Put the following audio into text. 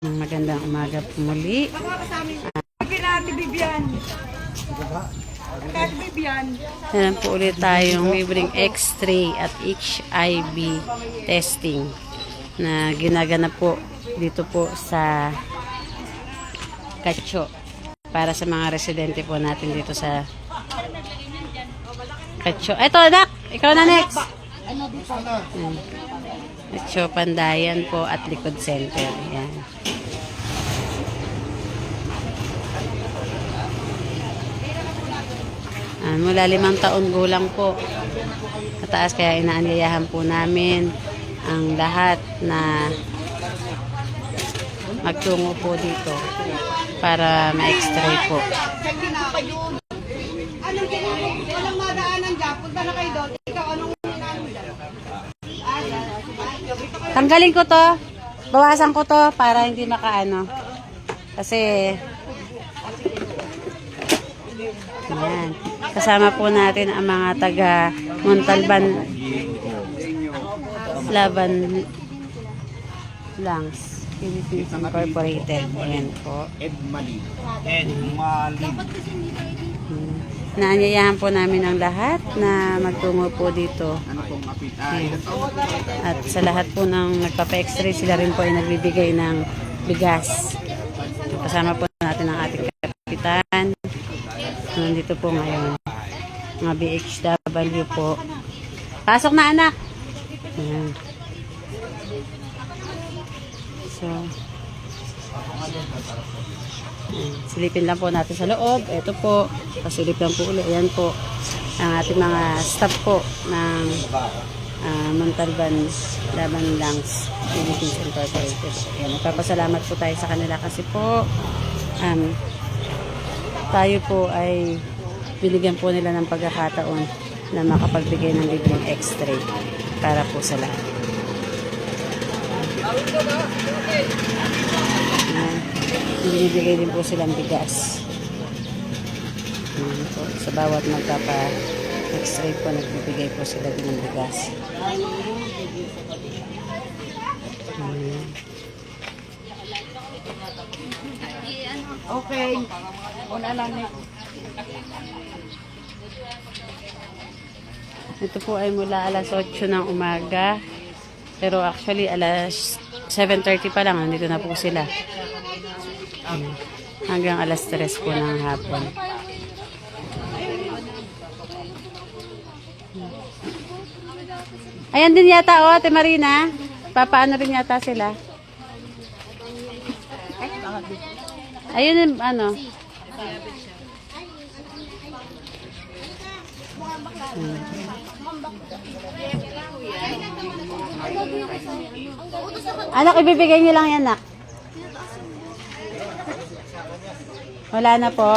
Magandang umaga po muli. Ayan po ulit tayong libreng X-ray at HIV testing na ginaganap po dito po sa Katso para sa mga residente po natin dito sa Katso. Eto anak, ikaw na next. Katso, Pandayan po at Likod Center. Ayan. Mula 5 taon gulang po mataas, kaya inaanyayahan po namin ang lahat na magtungo po dito para ma-x-ray po. Walang madaanan dyan. Punta na kayo doon. Ikaw, anong Tanggalin ko to, bawasan ko to para hindi makaano. Kasi ayan. Kasama po natin ang mga taga Montalban Laban Langs Philippines Incorporated. Ayan po. Naanyayahan po namin ang lahat na magtungo po dito. Ayan. At sa lahat po ng nagpapa-x-ray, sila rin po ay nagbibigay ng bigas. Kasama po natin ang ating kapitan. Nandito po ngayon mga BHW po. Pasok na anak. Ayan. So silipin lang po natin sa loob. Ito po, pasilip lang po ulit. Ayan po ang ating mga staff po ng Montalban Laban Langs Philippines Incorporated. Ayan, nagpapasalamat po tayo sa kanila kasi po tayo po ay binigyan po nila ng pagkakataon na makapagbigay ng libreng x-ray para po sa lahat. Binibigay din po silang bigas. Po, sa bawat magpapa-x-ray po, nagbibigay po sila din ng bigas. okay. Una lang eh. Ito po ay mula alas 8 ng umaga. Pero actually alas 7:30 pa lang, nandito na po sila. Hanggang alas 3 po ng hapon. Ayan din yata o, Ate Marina. Papaano rin yata sila. Ayun yung ano. Anak, ibibigay niyo lang yan, nak. Wala na po.